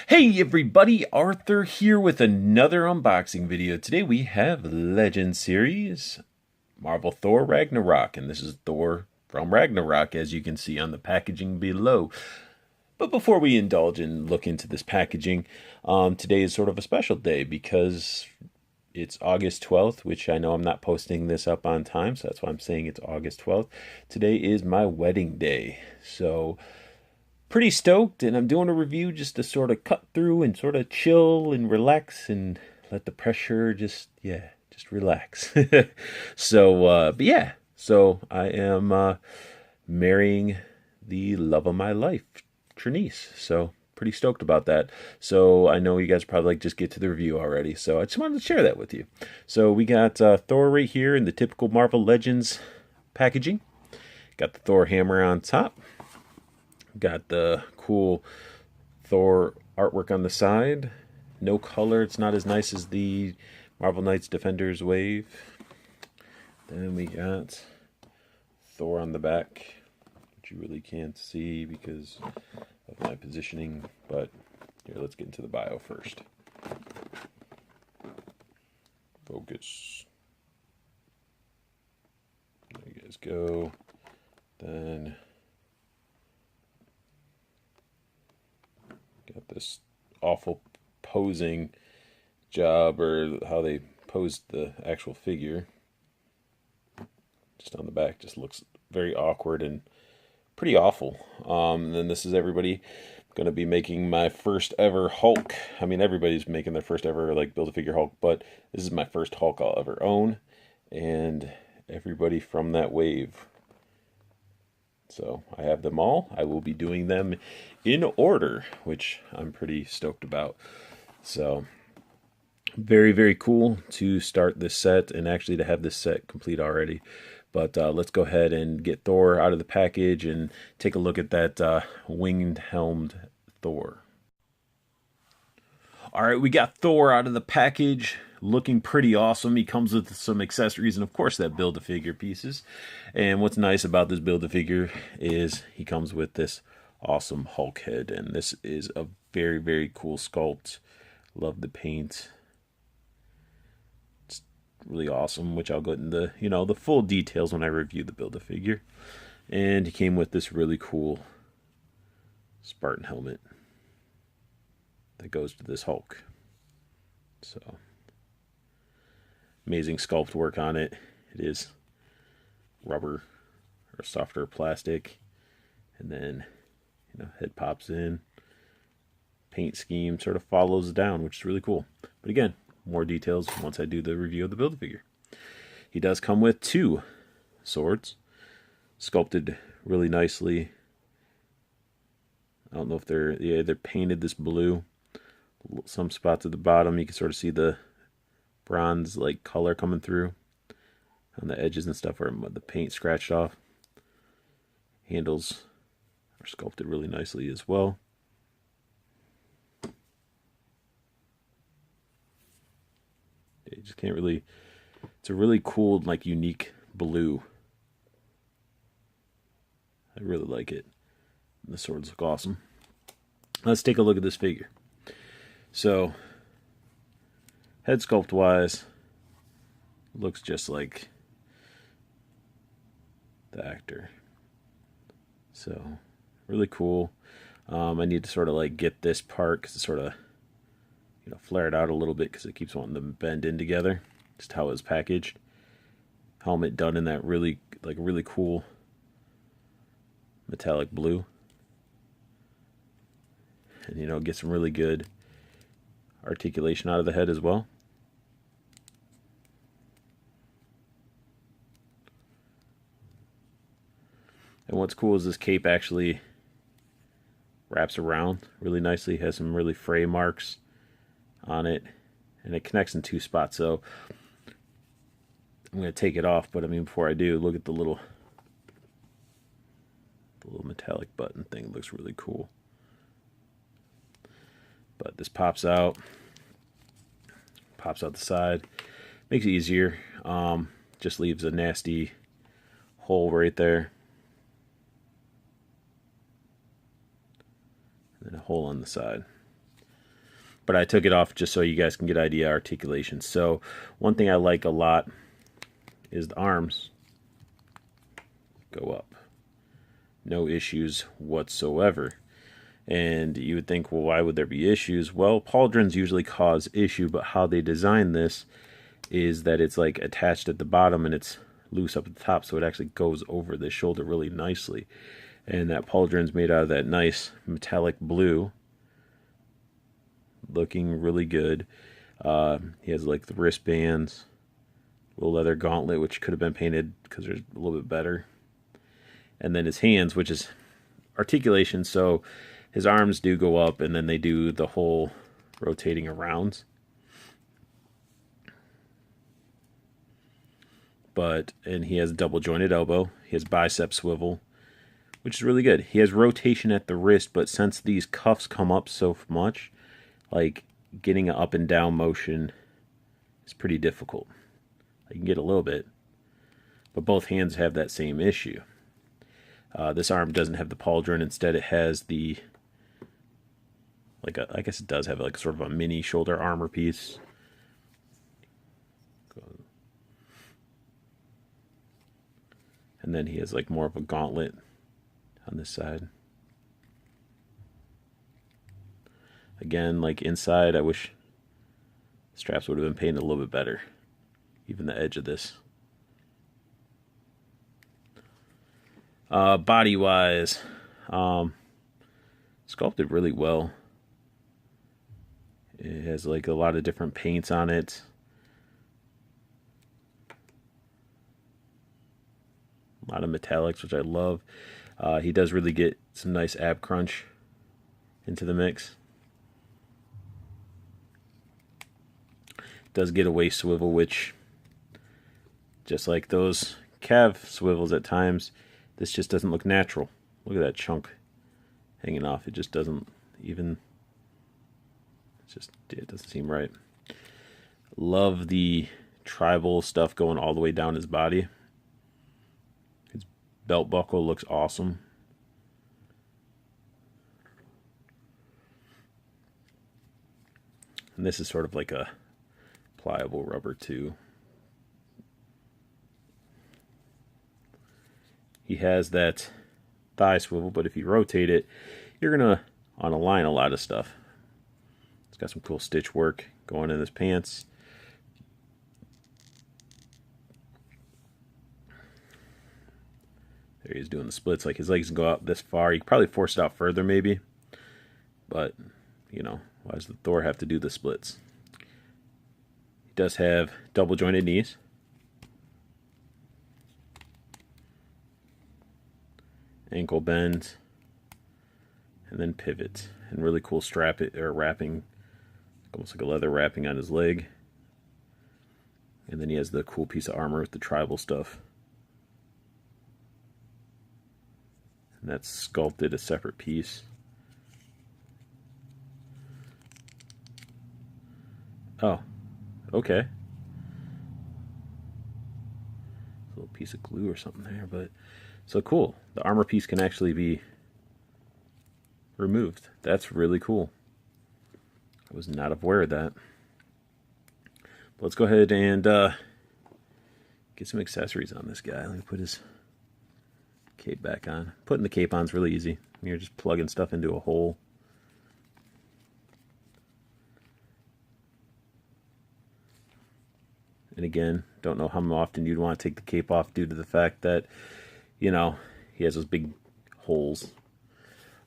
Hey everybody, Arthur here with another unboxing video. Today we have Legend Series, Marvel Thor Ragnarok, and this is Thor from Ragnarok as you can see on the packaging below. But before we indulge and look into this packaging, today is sort of a special day because it's August 12th, which I know I'm not posting this up on time, so that's why I'm saying it's August 12th. Today is my wedding day, so pretty stoked, and I'm doing a review just to sort of cut through and sort of chill and relax and let the pressure just relax. So I am marrying the love of my life, Trinice. So pretty stoked about that. So I know you guys probably like just get to the review already. So I just wanted to share that with you. So we got Thor right here in the typical Marvel Legends packaging. Got the Thor hammer on top. Got the cool Thor artwork on the side. No color. It's not as nice as the Marvel Knights Defenders wave. Then we got Thor on the back, which you really can't see because of my positioning. But here, let's get into the bio first. Focus. There you guys go. Then got this awful posing job, or how they posed the actual figure. Just on the back, just looks very awkward and pretty awful. And then this is everybody going to be making my first ever Hulk. I mean, everybody's making their first ever like Build-A-Figure Hulk, but this is my first Hulk I'll ever own, and everybody from that wave. So I have them all. I will be doing them in order, which I'm pretty stoked about. So very, very cool to start this set, and actually to have this set complete already. But let's go ahead and get Thor out of the package and take a look at that winged helmed Thor. All right, we got Thor out of the package, looking pretty awesome. He comes with some accessories and, of course, that Build-A-Figure pieces. And what's nice about this Build-A-Figure is he comes with this awesome Hulk head. And this is a very, very cool sculpt. Love the paint. It's really awesome, which I'll go into, the full details when I review the Build-A-Figure. And he came with this really cool Spartan helmet that goes to this Hulk. So amazing sculpt work on it. It is rubber or softer plastic, and then head pops in. Paint scheme sort of follows down, which is really cool. But again, more details once I do the review of the Build-A-Figure. He does come with two swords, sculpted really nicely. I don't know if they're painted this blue. Some spots at the bottom you can sort of see the bronze like color coming through on the edges and stuff where the paint scratched off. Handles are sculpted really nicely as well. You just can't really, it's a really cool, like, unique blue. I really like it. The swords look awesome. Let's take a look at this figure. So, head sculpt wise, looks just like the actor. So, really cool. I need to sort of like get this part because it's sort of flared out a little bit because it keeps wanting to bend in together. Just how it's packaged. Helmet done in that really cool metallic blue. And get some really good articulation out of the head as well. And what's cool is this cape actually wraps around really nicely. It has some really fray marks on it, and it connects in two spots. So I'm going to take it off, but I mean, before I do, look at the little metallic button thing. It looks really cool. But this pops out the side, makes it easier. Just leaves a nasty hole right there. and a hole on the side. but I took it off just so you guys can get idea articulation. So one thing I like a lot is the arms go up. No issues whatsoever. And you would think, well, why would there be issues? Well, pauldrons usually cause issue, but how they design this is that it's like attached at the bottom and it's loose up at the top, so it actually goes over the shoulder really nicely. And that pauldron's made out of that nice metallic blue, looking really good. He has like the wristbands, little leather gauntlet, which could have been painted because they're a little bit better. And then his hands, which is articulation, so his arms do go up and then they do the whole rotating around. And he has double jointed elbow. He has bicep swivel, which is really good. He has rotation at the wrist, but since these cuffs come up so much, like getting an up and down motion is pretty difficult. You can get a little bit, but both hands have that same issue. This arm doesn't have the pauldron. Instead, it has the, I guess it does have like sort of a mini shoulder armor piece. And then he has like more of a gauntlet on this side. Again, like inside, I wish straps would have been painted a little bit better. Even the edge of this. Body-wise, sculpted really well. It has like a lot of different paints on it. A lot of metallics, which I love. He does really get some nice ab crunch into the mix. Does get a waist swivel, which, just like those calf swivels at times, this just doesn't look natural. Look at that chunk hanging off. It just doesn't even, it doesn't seem right. Love the tribal stuff going all the way down his body. His belt buckle looks awesome. And this is sort of like a pliable rubber too. He has that thigh swivel, but if you rotate it, you're going to unalign a lot of stuff. It's got some cool stitch work going in his pants. There he is doing the splits. Like his legs can go out this far. You could probably force it out further maybe. But, you know, why does the Thor have to do the splits? He does have double jointed knees. Ankle bend, and then pivot, and really cool wrapping, almost like a leather wrapping on his leg. And then he has the cool piece of armor with the tribal stuff, and that's sculpted a separate piece. Oh, okay. A little piece of glue or something there, but so cool. The armor piece can actually be removed. That's really cool. I was not aware of that. But let's go ahead and get some accessories on this guy. Let me put his cape back on. Putting the cape on is really easy. You're just plugging stuff into a hole. And again, don't know how often you'd want to take the cape off due to the fact that, you know, he has those big holes.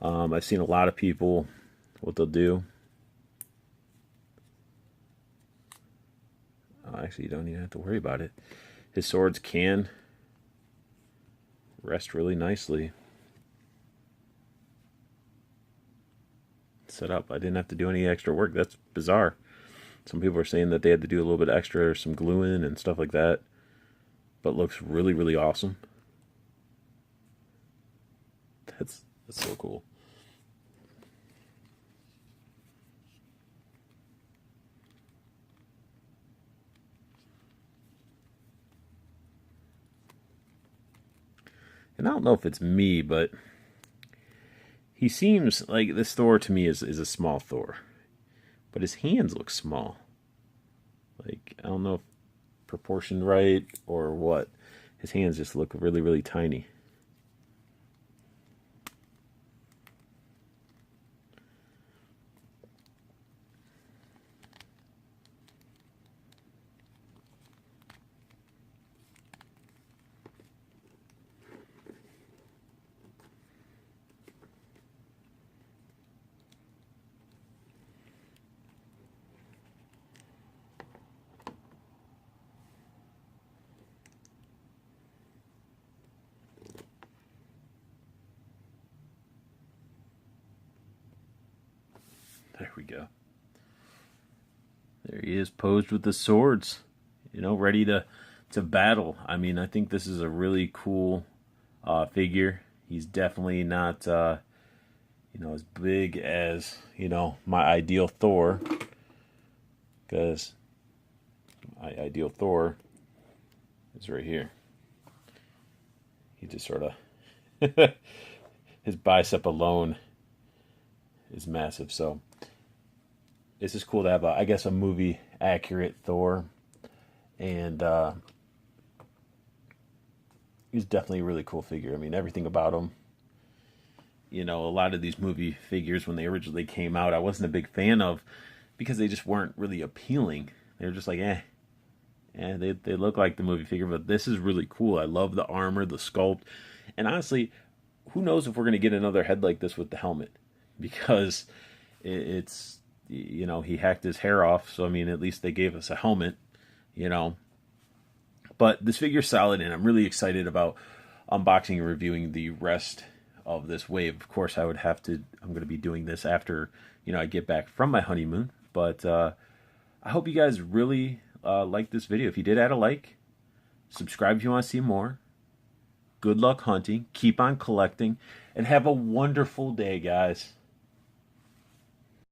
I've seen a lot of people, what they'll do. Actually, you don't even have to worry about it. His swords can rest really nicely. Set up. I didn't have to do any extra work. That's bizarre. Some people are saying that they had to do a little bit extra, or some gluing and stuff like that. But looks really, really awesome. That's so cool. And I don't know if it's me, but he seems like this Thor to me is a small Thor. but his hands look small. Like, I don't know if proportioned right or what. His hands just look really, really tiny. There we go. There he is, posed with the swords, you know, ready to battle. I mean, I think this is a really cool figure. He's definitely not, you know, as big as, you know, my ideal Thor, because my ideal Thor is right here. He just sort of, his bicep alone is massive. So it's just cool to have, I guess, a movie accurate Thor, and he's definitely a really cool figure. I mean, everything about him. You know, a lot of these movie figures when they originally came out, I wasn't a big fan of because they just weren't really appealing. They were just like, they look like the movie figure, but this is really cool. I love the armor, the sculpt, and honestly, who knows if we're going to get another head like this with the helmet, because it's, you know, he hacked his hair off, so I mean, at least they gave us a helmet, you know. But this figure's solid, and I'm really excited about unboxing and reviewing the rest of this wave. Of course, I'm going to be doing this after, you know, I get back from my honeymoon. But I hope you guys really liked this video. If you did, add a like. Subscribe if you want to see more. Good luck hunting. Keep on collecting. And have a wonderful day, guys.